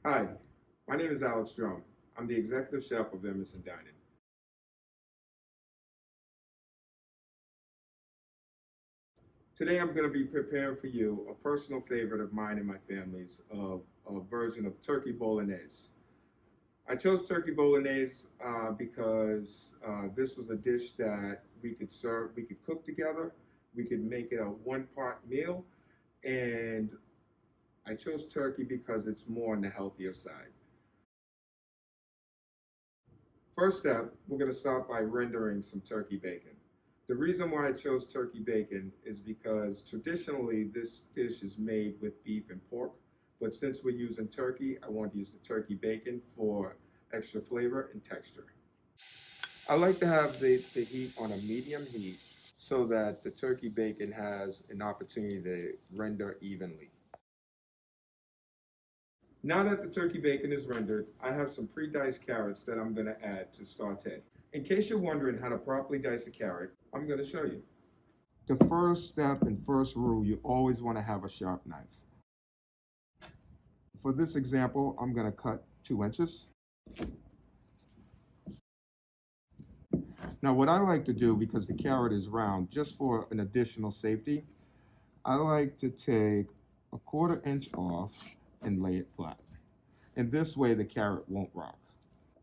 Hi, my name is Alex Drumm. I'm the executive chef of Emerson Dining. Today I'm going to be preparing for you a personal favorite of mine and my family's, a version of turkey bolognese. I chose turkey bolognese because this was a dish that we could cook together, we could make it a one-pot meal, and I chose turkey because it's more on the healthier side. First step, we're going to start by rendering some turkey bacon. The reason why I chose turkey bacon is because traditionally this dish is made with beef and pork, but since we're using turkey, I want to use the turkey bacon for extra flavor and texture. I like to have the heat on a medium heat so that the turkey bacon has an opportunity to render evenly. Now that the turkey bacon is rendered, I have some pre-diced carrots that I'm going to add to saute. In case you're wondering how to properly dice a carrot, I'm going to show you. The first step and first rule, you always want to have a sharp knife. For this example, I'm going to cut 2 inches. Now what I like to do, because the carrot is round, just for an additional safety, I like to take a 1/4 inch off and lay it flat. And this way the carrot won't rock.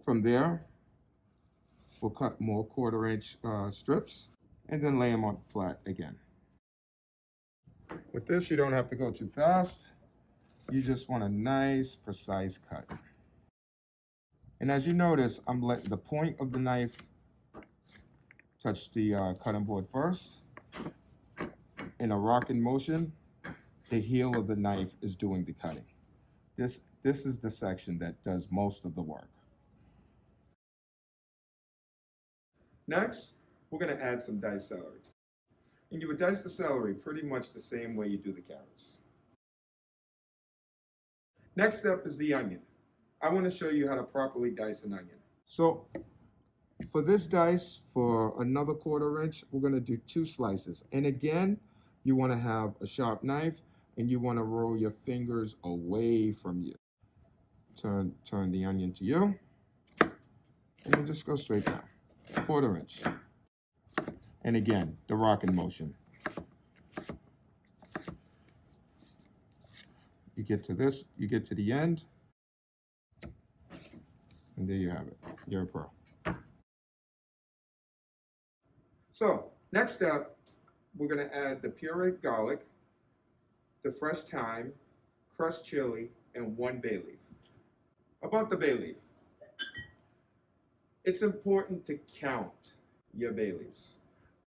From there, we'll cut more 1/4 inch strips and then lay them on flat again. With this, you don't have to go too fast. You just want a nice, precise cut. And as you notice, I'm letting the point of the knife touch the cutting board first. In a rocking motion, the heel of the knife is doing the cutting. This is the section that does most of the work. Next, we're going to add some diced celery. And you would dice the celery pretty much the same way you do the carrots. Next up is the onion. I want to show you how to properly dice an onion. So for this dice, for another 1/4 inch, we're going to do 2 slices. And again, you want to have a sharp knife and you want to roll your fingers away from you. Turn the onion to you and then just go straight down. 1/4 inch. And again, the rocking motion. You get to this, you get to the end, and there you have it. You're a pro. So, next step, we're going to add the pureed garlic, the fresh thyme, crushed chili, and 1 bay leaf. About the bay leaf, it's important to count your bay leaves.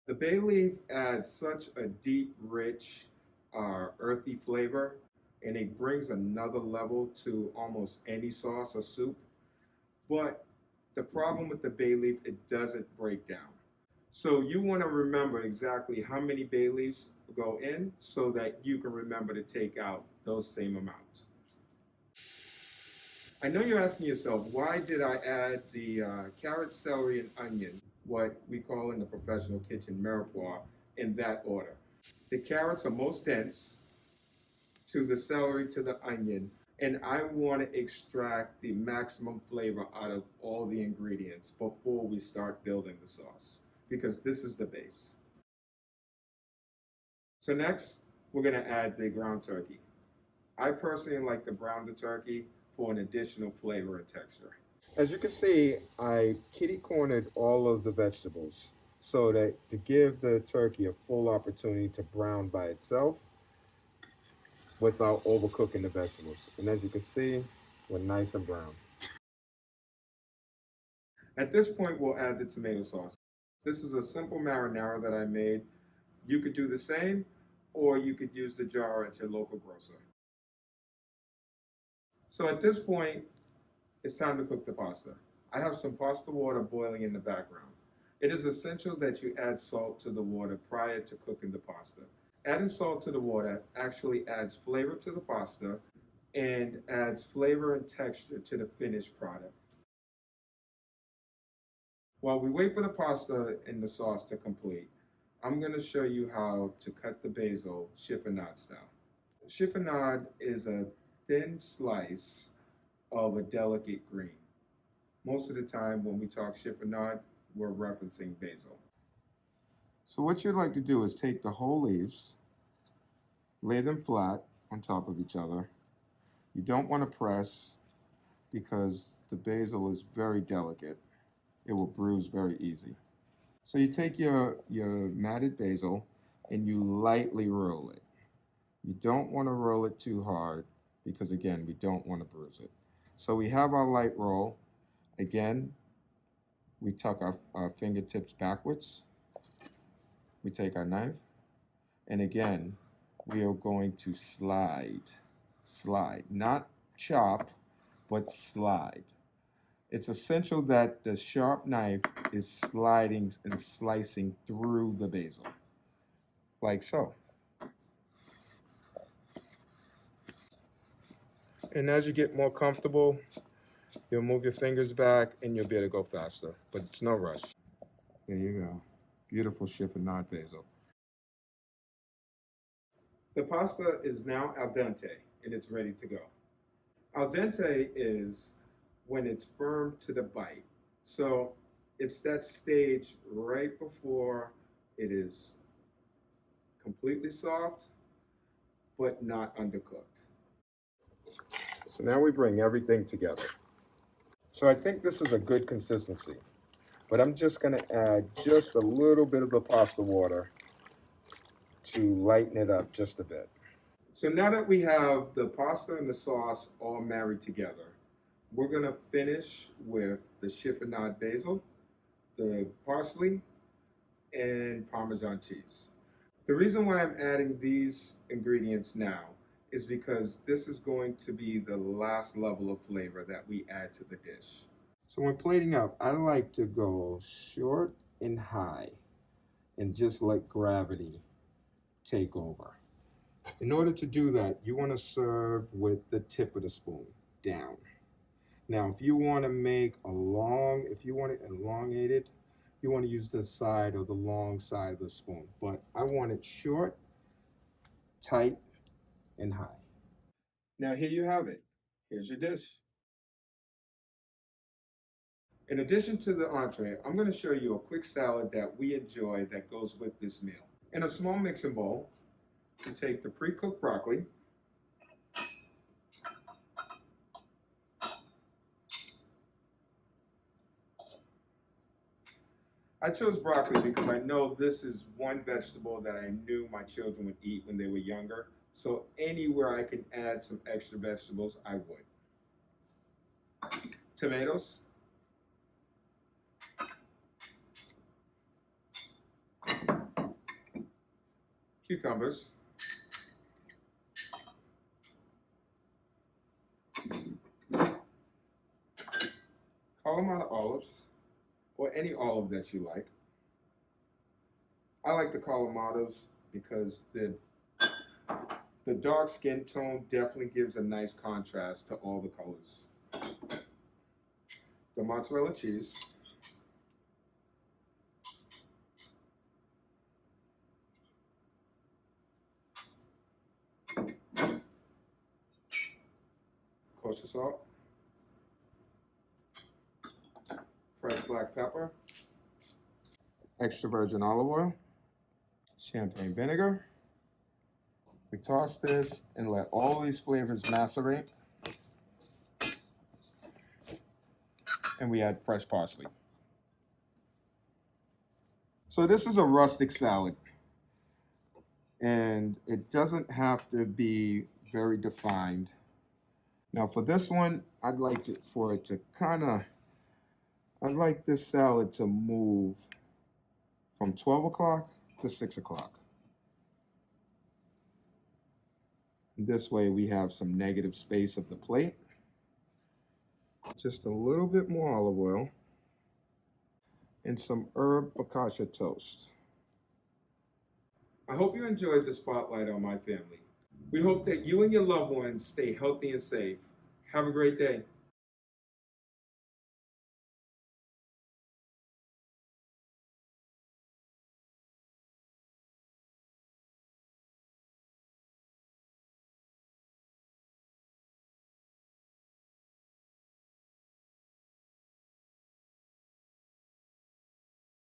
The bay leaf adds such a deep, rich, earthy flavor, and it brings another level to almost any sauce or soup. But the problem with the bay leaf, it doesn't break down. So you want to remember exactly how many bay leaves go in so that you can remember to take out those same amounts. I know you're asking yourself, why did I add the carrot, celery, and onion, what we call in the professional kitchen mirepoix, in that order? The carrots are most dense, to the celery, to the onion, and I want to extract the maximum flavor out of all the ingredients before we start building the sauce, because this is the base. So next, we're going to add the ground turkey. I personally like to brown the turkey for an additional flavor and texture. As you can see, I kitty-cornered all of the vegetables so that to give the turkey a full opportunity to brown by itself without overcooking the vegetables. And as you can see, we're nice and brown. At this point, we'll add the tomato sauce. This is a simple marinara that I made. You could do the same, or you could use the jar at your local grocer. So at this point, it's time to cook the pasta. I have some pasta water boiling in the background. It is essential that you add salt to the water prior to cooking the pasta. Adding salt to the water actually adds flavor to the pasta and adds flavor and texture to the finished product. While we wait for the pasta and the sauce to complete, I'm going to show you how to cut the basil chiffonade style. Chiffonade is a thin slice of a delicate green. Most of the time when we talk chiffonade, we're referencing basil. So what you'd like to do is take the whole leaves, lay them flat on top of each other. You don't want to press because the basil is very delicate. It will bruise very easy. So you take your matted basil and you lightly roll it. You don't want to roll it too hard because, again, we don't want to bruise it. So we have our light roll. Again, we tuck our fingertips backwards. We take our knife, and again, we are going to slide, not chop, but slide. It's essential that the sharp knife is sliding and slicing through the basil, like so. And as you get more comfortable, you'll move your fingers back and you'll be able to go faster, but it's no rush. There you go. Beautiful chiffonade basil. The pasta is now al dente and it's ready to go. Al dente is when it's firm to the bite. So it's that stage right before it is completely soft, but not undercooked. So now we bring everything together. So I think this is a good consistency, but I'm just going to add just a little bit of the pasta water to lighten it up just a bit. So now that we have the pasta and the sauce all married together, we're going to finish with the chiffonade basil, the parsley, and Parmesan cheese. The reason why I'm adding these ingredients now is because this is going to be the last level of flavor that we add to the dish. So when plating up, I like to go short and high and just let gravity take over. In order to do that, you want to serve with the tip of the spoon down. Now, if you want to if you want it elongated, you want to use the side or the long side of the spoon. But I want it short, tight, and high. Now here you have it. Here's your dish. In addition to the entree, I'm going to show you a quick salad that we enjoy that goes with this meal. In a small mixing bowl, you take the pre-cooked broccoli, I chose broccoli because I know this is one vegetable that I knew my children would eat when they were younger. So anywhere I can add some extra vegetables, I would. Tomatoes. Cucumbers. Kalamata olives, or any olive that you like. I like the Kalamatas because the dark skin tone definitely gives a nice contrast to all the colors. The mozzarella cheese. Kosher salt. Fresh black pepper. Extra virgin olive oil. Champagne vinegar. We toss this and let all these flavors macerate. And we add fresh parsley. So this is a rustic salad. And it doesn't have to be very defined. Now for this one, I'd like this salad to move from 12 o'clock to 6 o'clock. This way we have some negative space of the plate. Just a little bit more olive oil and some herb focaccia toast. I hope you enjoyed the spotlight on my family. We hope that you and your loved ones stay healthy and safe. Have a great day.